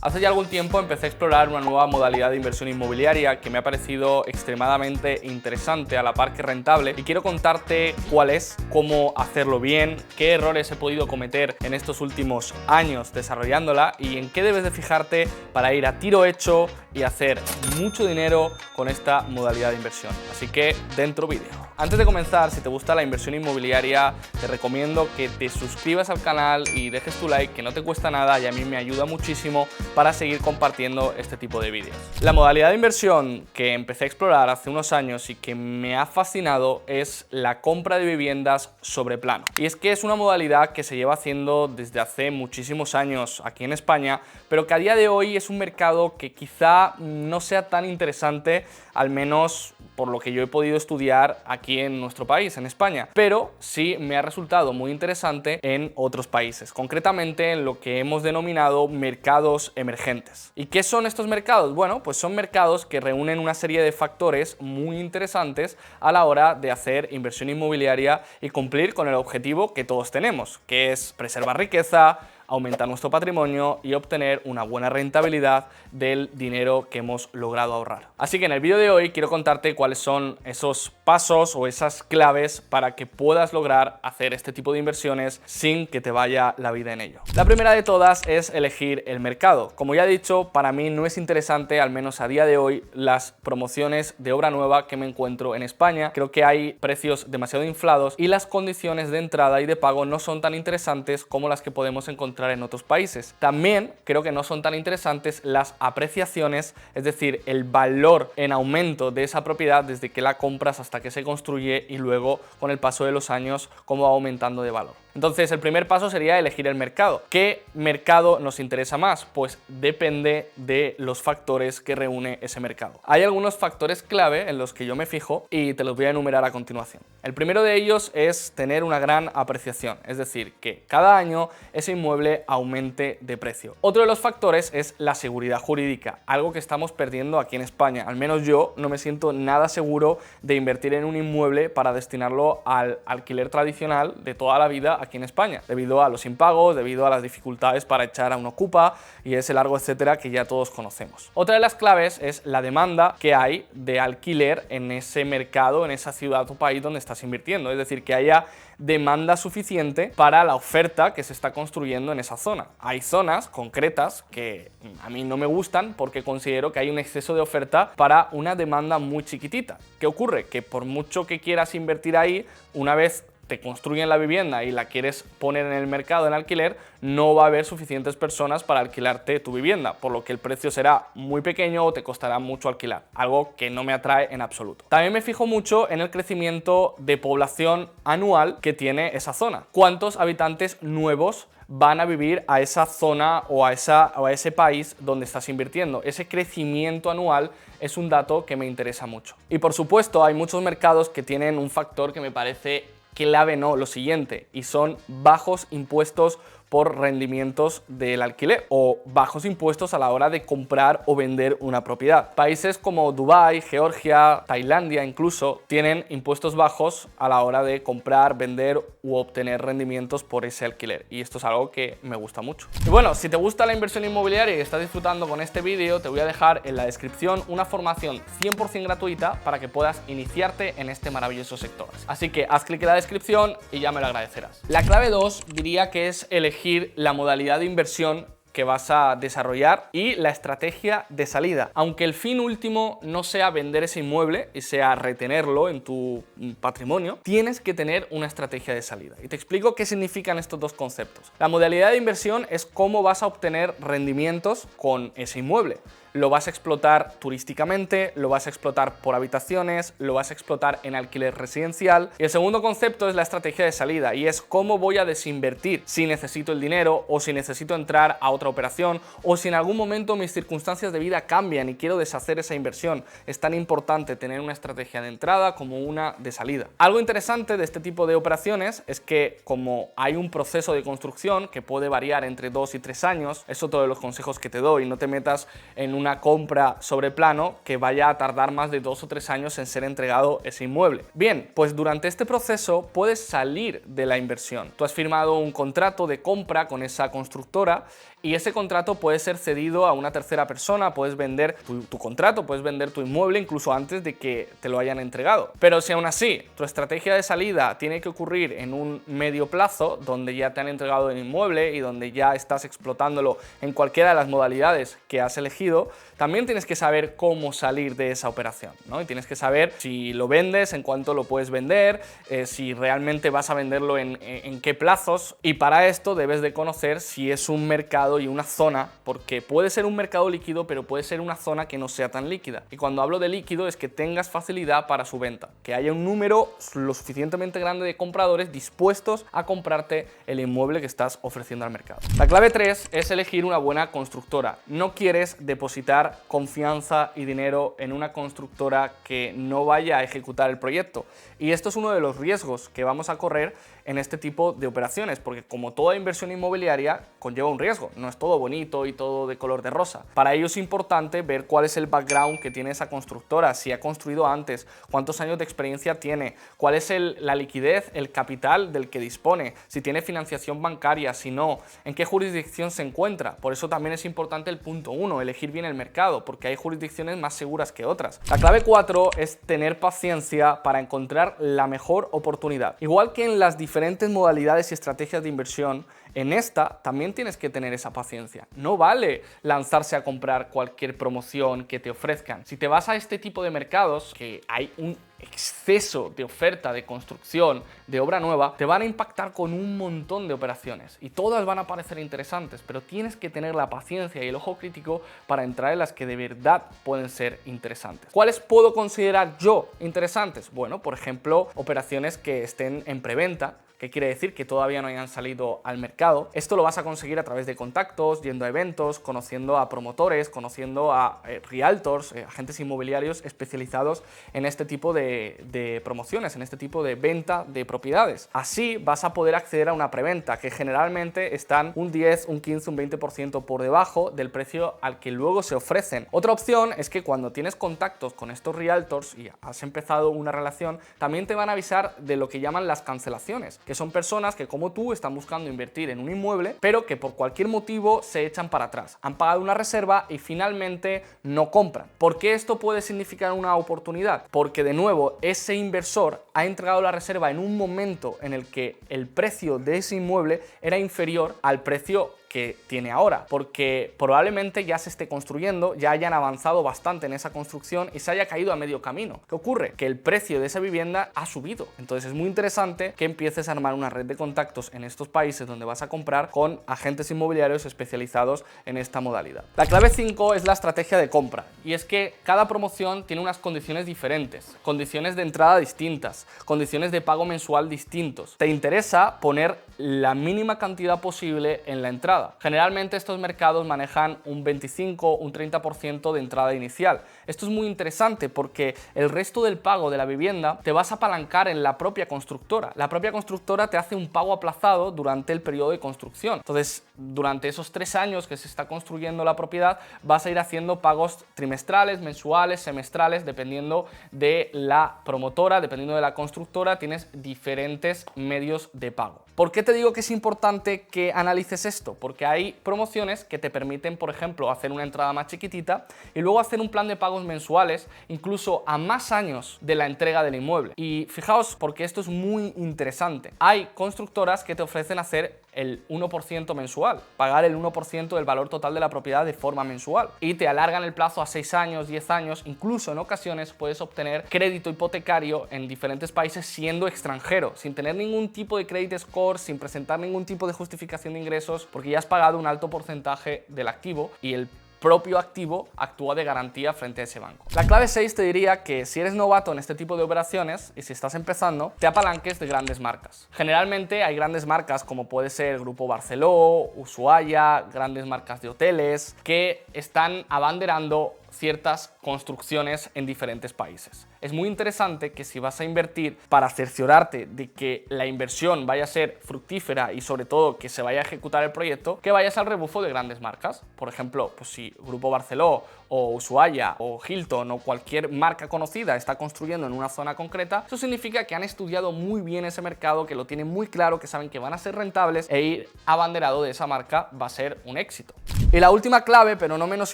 Hace ya algún tiempo empecé a explorar una nueva modalidad de inversión inmobiliaria que me ha parecido extremadamente interesante, a la par que rentable, y quiero contarte cuál es, cómo hacerlo bien, qué errores he podido cometer en estos últimos años desarrollándola y en qué debes de fijarte para ir a tiro hecho y hacer mucho dinero con esta modalidad de inversión. Así que dentro vídeo. Antes de comenzar, si te gusta la inversión inmobiliaria, te recomiendo que te suscribas al canal y dejes tu like, que no te cuesta nada y a mí me ayuda muchísimo para seguir compartiendo este tipo de vídeos. La modalidad de inversión que empecé a explorar hace unos años y que me ha fascinado es la compra de viviendas sobre plano. Y es que es una modalidad que se lleva haciendo desde hace muchísimos años aquí en España, pero que a día de hoy es un mercado que quizá no sea tan interesante, al menos por lo que yo he podido estudiar aquí en nuestro país, en España, pero sí me ha resultado muy interesante en otros países, concretamente en lo que hemos denominado mercados emergentes. ¿Y qué son estos mercados? Bueno, pues son mercados que reúnen una serie de factores muy interesantes a la hora de hacer inversión inmobiliaria y cumplir con el objetivo que todos tenemos, que es preservar riqueza, aumentar nuestro patrimonio y obtener una buena rentabilidad del dinero que hemos logrado ahorrar. Así que en el vídeo de hoy quiero contarte cuáles son esos pasos o esas claves para que puedas lograr hacer este tipo de inversiones sin que te vaya la vida en ello. La primera de todas es elegir el mercado. Como ya he dicho, para mí no es interesante, al menos a día de hoy, las promociones de obra nueva que me encuentro en España. Creo que hay precios demasiado inflados y las condiciones de entrada y de pago no son tan interesantes como las que podemos encontrar en otros países. También creo que no son tan interesantes las apreciaciones, es decir, el valor en aumento de esa propiedad desde que la compras hasta que se construye y luego con el paso de los años cómo va aumentando de valor. Entonces el primer paso sería elegir el mercado. ¿Qué mercado nos interesa más? Pues depende de los factores que reúne ese mercado. Hay algunos factores clave en los que yo me fijo y te los voy a enumerar a continuación. El primero de ellos es tener una gran apreciación, es decir, que cada año ese inmueble aumente de precio. Otro de los factores es la seguridad jurídica, algo que estamos perdiendo aquí en España. Al menos yo no me siento nada seguro de invertir en un inmueble para destinarlo al alquiler tradicional de toda la vida aquí en España, debido a los impagos, debido a las dificultades para echar a un ocupa y ese largo etcétera que ya todos conocemos. Otra de las claves es la demanda que hay de alquiler en ese mercado, en esa ciudad o país donde estás invirtiendo, es decir, que haya demanda suficiente para la oferta que se está construyendo en esa zona. Hay zonas concretas que a mí no me gustan porque considero que hay un exceso de oferta para una demanda muy chiquitita. ¿Qué ocurre? Que por mucho que quieras invertir ahí, una vez te construyen la vivienda y la quieres poner en el mercado en alquiler, no va a haber suficientes personas para alquilarte tu vivienda, por lo que el precio será muy pequeño o te costará mucho alquilar, algo que no me atrae en absoluto. También me fijo mucho en el crecimiento de población anual que tiene esa zona. ¿Cuántos habitantes nuevos van a vivir a esa zona o a ese país donde estás invirtiendo? Ese crecimiento anual es un dato que me interesa mucho. Y por supuesto hay muchos mercados que tienen un factor que me parece clave, no, lo siguiente, y son bajos impuestos por rendimientos del alquiler o bajos impuestos a la hora de comprar o vender una propiedad. Países como Dubái, Georgia, Tailandia incluso tienen impuestos bajos a la hora de comprar, vender u obtener rendimientos por ese alquiler y esto es algo que me gusta mucho. Y bueno, si te gusta la inversión inmobiliaria y estás disfrutando con este vídeo, te voy a dejar en la descripción una formación 100% gratuita para que puedas iniciarte en este maravilloso sector. Así que haz clic en la descripción y ya me lo agradecerás. La clave 2 diría que es elegir la modalidad de inversión que vas a desarrollar y la estrategia de salida. Aunque el fin último no sea vender ese inmueble y sea retenerlo en tu patrimonio, tienes que tener una estrategia de salida. Y te explico qué significan estos dos conceptos. La modalidad de inversión es cómo vas a obtener rendimientos con ese inmueble. Lo vas a explotar turísticamente, lo vas a explotar por habitaciones, lo vas a explotar en alquiler residencial. Y el segundo concepto es la estrategia de salida y es cómo voy a desinvertir si necesito el dinero o si necesito entrar a otra operación o si en algún momento mis circunstancias de vida cambian y quiero deshacer esa inversión. Es tan importante tener una estrategia de entrada como una de salida. Algo interesante de este tipo de operaciones es que como hay un proceso de construcción que puede variar entre 2 y 3 años, es otro de los consejos que te doy, no te metas en una compra sobre plano que vaya a tardar más de 2 o 3 años en ser entregado ese inmueble. Bien, pues durante este proceso puedes salir de la inversión. Tú has firmado un contrato de compra con esa constructora y ese contrato puede ser cedido a una tercera persona, puedes vender tu contrato, puedes vender tu inmueble incluso antes de que te lo hayan entregado. Pero si aún así tu estrategia de salida tiene que ocurrir en un medio plazo, donde ya te han entregado el inmueble y donde ya estás explotándolo en cualquiera de las modalidades que has elegido, también tienes que saber cómo salir de esa operación, ¿no? Y tienes que saber si lo vendes, en cuánto lo puedes vender, si realmente vas a venderlo en qué plazos, y para esto debes de conocer si es un mercado y una zona, porque puede ser un mercado líquido, pero puede ser una zona que no sea tan líquida. Y cuando hablo de líquido es que tengas facilidad para su venta, que haya un número lo suficientemente grande de compradores dispuestos a comprarte el inmueble que estás ofreciendo al mercado. La clave 3 es elegir una buena constructora. No quieres depositar confianza y dinero en una constructora que no vaya a ejecutar el proyecto. Y esto es uno de los riesgos que vamos a correr en este tipo de operaciones, porque como toda inversión inmobiliaria conlleva un riesgo, no es todo bonito y todo de color de rosa. Para ello es importante ver cuál es el background que tiene esa constructora, si ha construido antes, cuántos años de experiencia tiene, cuál es la liquidez, el capital del que dispone, si tiene financiación bancaria, si no, en qué jurisdicción se encuentra. Por eso también es importante el punto 1, elegir bien el mercado, porque hay jurisdicciones más seguras que otras. La clave 4 es tener paciencia para encontrar la mejor oportunidad. Igual que en las diferentes modalidades y estrategias de inversión, en esta también tienes que tener esa paciencia. No vale lanzarse a comprar cualquier promoción que te ofrezcan. Si te vas a este tipo de mercados, que hay un exceso de oferta de construcción, de obra nueva, te van a impactar con un montón de operaciones y todas van a parecer interesantes, pero tienes que tener la paciencia y el ojo crítico para entrar en las que de verdad pueden ser interesantes. ¿Cuáles puedo considerar yo interesantes? Bueno, por ejemplo, operaciones que estén en preventa, que quiere decir que todavía no hayan salido al mercado. Esto lo vas a conseguir a través de contactos, yendo a eventos, conociendo a promotores, conociendo a realtors, agentes inmobiliarios especializados en este tipo de promociones, en este tipo de venta de propiedades. Así vas a poder acceder a una preventa, que generalmente están un 10, un 15, un 20% por debajo del precio al que luego se ofrecen. Otra opción es que cuando tienes contactos con estos realtors y has empezado una relación, también te van a avisar de lo que llaman las cancelaciones, que son personas que como tú están buscando invertir en un inmueble, pero que por cualquier motivo se echan para atrás. Han pagado una reserva y finalmente no compran. ¿Por qué esto puede significar una oportunidad? Porque de nuevo, ese inversor ha entregado la reserva en un momento en el que el precio de ese inmueble era inferior al precio que tiene ahora, porque probablemente ya se esté construyendo, ya hayan avanzado bastante en esa construcción y se haya caído a medio camino. ¿Qué ocurre? Que el precio de esa vivienda ha subido. Entonces es muy interesante que empieces a armar una red de contactos en estos países donde vas a comprar con agentes inmobiliarios especializados en esta modalidad. La clave 5 es la estrategia de compra, y es que cada promoción tiene unas condiciones diferentes, condiciones de entrada distintas, condiciones de pago mensual distintos. Te interesa poner la mínima cantidad posible en la entrada. Generalmente estos mercados manejan un 25, un 30% de entrada inicial. Esto es muy interesante porque el resto del pago de la vivienda te vas a apalancar en la propia constructora. La propia constructora te hace un pago aplazado durante el periodo de construcción. Entonces, durante esos 3 años que se está construyendo la propiedad, vas a ir haciendo pagos trimestrales, mensuales, semestrales, dependiendo de la promotora, dependiendo de la constructora, tienes diferentes medios de pago. ¿Por qué te digo que es importante que analices esto? Porque hay promociones que te permiten, por ejemplo, hacer una entrada más chiquitita y luego hacer un plan de pagos mensuales, incluso a más años de la entrega del inmueble. Y fijaos, porque esto es muy interesante. Hay constructoras que te ofrecen hacer el 1% mensual, pagar el 1% del valor total de la propiedad de forma mensual, y te alargan el plazo a 6 años, 10 años, incluso en ocasiones puedes obtener crédito hipotecario en diferentes países siendo extranjero, sin tener ningún tipo de credit score, sin presentar ningún tipo de justificación de ingresos, porque ya has pagado un alto porcentaje del activo y el propio activo actúa de garantía frente a ese banco. La clave 6 te diría que si eres novato en este tipo de operaciones y si estás empezando, te apalanques de grandes marcas. Generalmente hay grandes marcas como puede ser el Grupo Barceló, Ushuaia, grandes marcas de hoteles que están abanderando ciertas construcciones en diferentes países. Es muy interesante que si vas a invertir, para cerciorarte de que la inversión vaya a ser fructífera y sobre todo que se vaya a ejecutar el proyecto, que vayas al rebufo de grandes marcas. Por ejemplo, pues si Grupo Barceló o Ushuaia o Hilton o cualquier marca conocida está construyendo en una zona concreta, eso significa que han estudiado muy bien ese mercado, que lo tienen muy claro, que saben que van a ser rentables e ir abanderado de esa marca va a ser un éxito. Y la última clave, pero no menos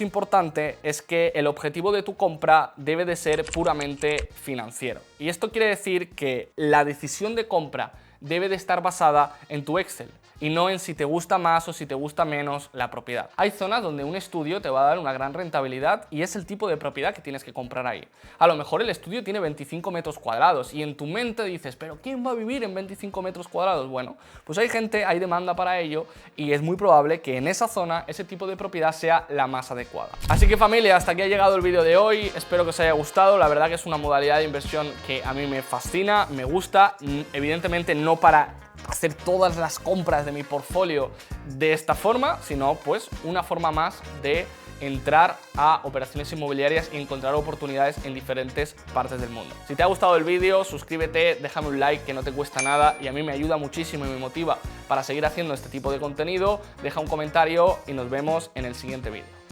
importante, es que el objetivo de tu compra debe de ser puramente financiero. Y esto quiere decir que la decisión de compra debe de estar basada en tu Excel y no en si te gusta más o si te gusta menos la propiedad. Hay zonas donde un estudio te va a dar una gran rentabilidad y es el tipo de propiedad que tienes que comprar ahí. A lo mejor el estudio tiene 25 metros cuadrados y en tu mente dices, ¿pero quién va a vivir en 25 metros cuadrados? Bueno, pues hay gente, hay demanda para ello y es muy probable que en esa zona ese tipo de propiedad sea la más adecuada. Así que familia, hasta aquí ha llegado el vídeo de hoy, espero que os haya gustado. La verdad que es una modalidad de inversión que a mí me fascina, me gusta, evidentemente no para hacer todas las compras de mi portfolio de esta forma, sino pues una forma más de entrar a operaciones inmobiliarias y encontrar oportunidades en diferentes partes del mundo. Si te ha gustado el vídeo, suscríbete, déjame un like que no te cuesta nada y a mí me ayuda muchísimo y me motiva para seguir haciendo este tipo de contenido. Deja un comentario y nos vemos en el siguiente vídeo.